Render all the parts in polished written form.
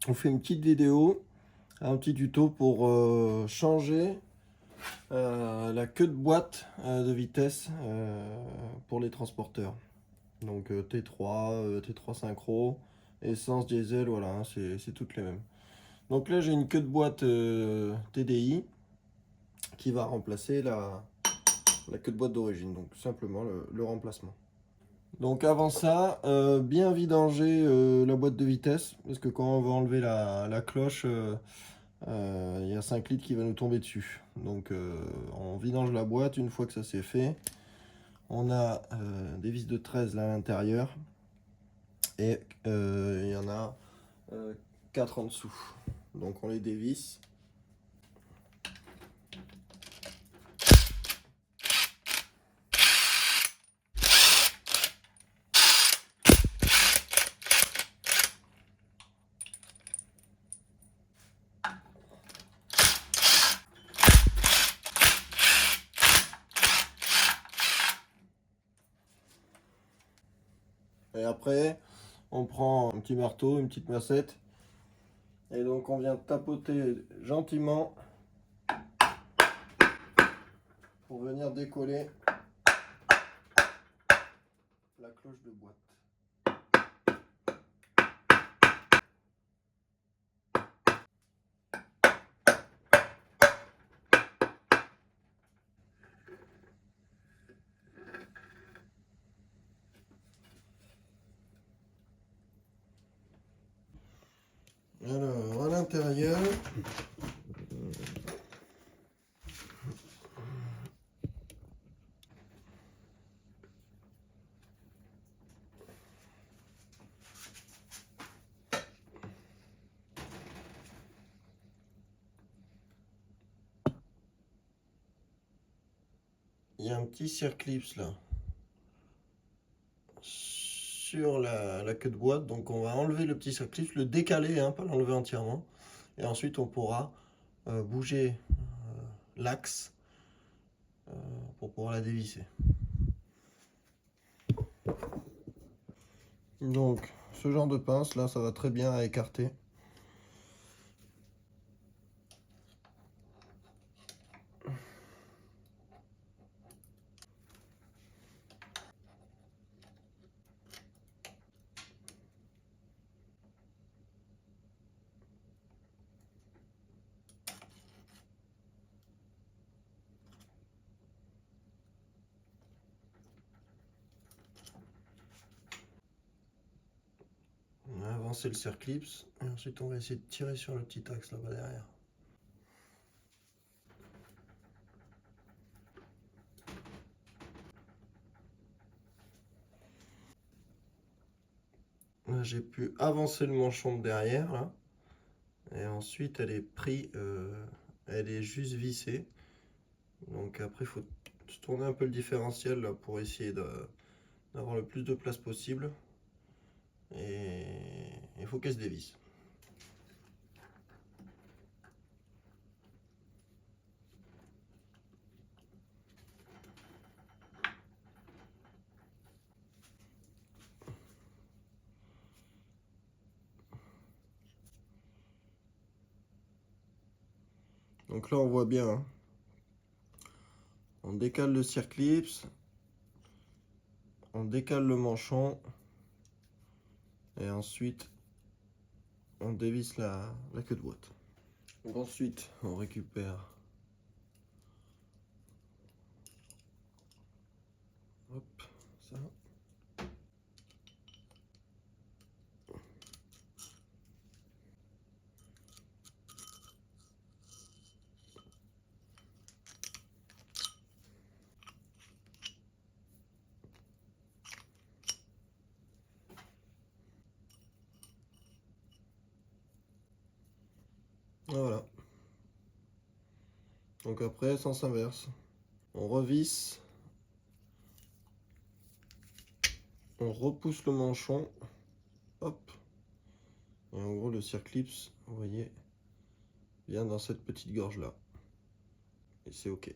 on fait une petite vidéo, un petit tuto pour changer la queue de boîte de vitesse pour les transporteurs. Donc T3, T3 synchro, essence, diesel, voilà, hein, c'est toutes les mêmes. Donc là j'ai une queue de boîte TDI qui va remplacer la queue de boîte d'origine, donc tout simplement le remplacement. Donc avant ça, bien vidanger la boîte de vitesse, parce que quand on va enlever la cloche, il y a 5 litres qui va nous tomber dessus. Donc on vidange la boîte. Une fois que ça c'est fait, on a des vis de 13 là à l'intérieur, et il y en a 4 en dessous. Donc on les dévisse. Et après, on prend un petit marteau, une petite massette, et donc on vient tapoter gentiment pour venir décoller la cloche de boîte. Alors, à l'intérieur, il y a un petit circlips là sur la queue de boîte. Donc on va enlever le petit circlips, le décaler, hein, pas l'enlever entièrement. Et ensuite on pourra bouger l'axe pour pouvoir la dévisser. Donc ce genre de pince là, ça va très bien à écarter. On va avancer le circlips et ensuite on va essayer de tirer sur le petit axe là-bas derrière. Là j'ai pu avancer le manchon de derrière là. Et ensuite elle est elle est juste vissée. Donc après il faut se tourner un peu le différentiel là, pour essayer d'avoir le plus de place possible. Et il faut qu'elle se dévisse. Donc là on voit bien, hein. On décale le circlips, on décale le manchon et ensuite on dévisse la queue de boîte. Donc ensuite on récupère, hop, ça. Voilà. Donc après, sens inverse. On revisse, on repousse le manchon, hop. Et en gros, le circlips, vous voyez, vient dans cette petite gorge là. Et c'est ok.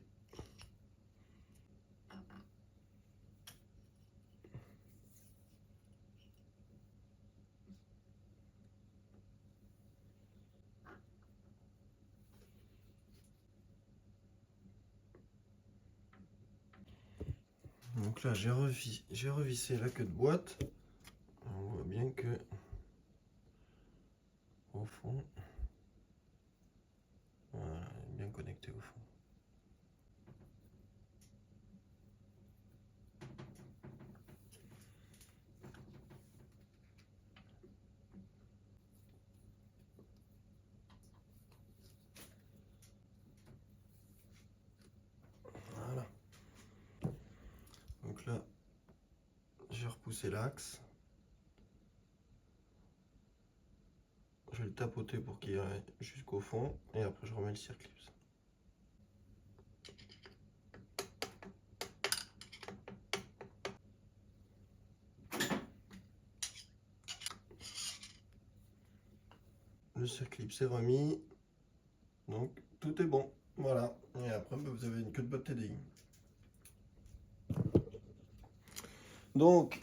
Donc là, j'ai revissé la queue de boîte. On voit bien que au fond, voilà, elle est bien connectée au fond. Voilà. Donc là, j'ai repoussé l'axe. Je vais le tapoter pour qu'il aille jusqu'au fond et après je remets le circlip. Le circlip c'est remis, donc tout est bon. Voilà, et après vous avez une queue de boîte TDI. Donc,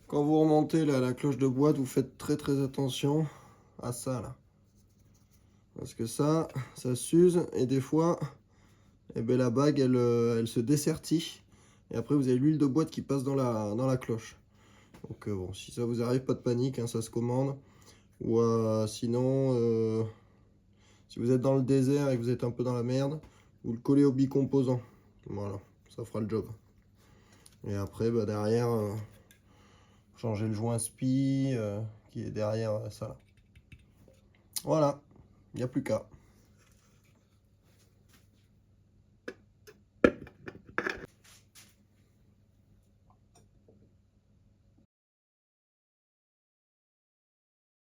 quand vous remontez là, la cloche de boîte, vous faites très attention à ça là. Parce que ça s'use et des fois, eh ben, la bague elle se dessertit. Et après vous avez l'huile de boîte qui passe dans la cloche. Donc bon, si ça vous arrive, pas de panique, hein, ça se commande. Ou sinon, si vous êtes dans le désert et que vous êtes un peu dans la merde, vous le collez au bicomposant. Voilà, ça fera le job. Et après, bah, derrière, changer le joint SPI qui est derrière ça là. Voilà, il n'y a plus qu'à.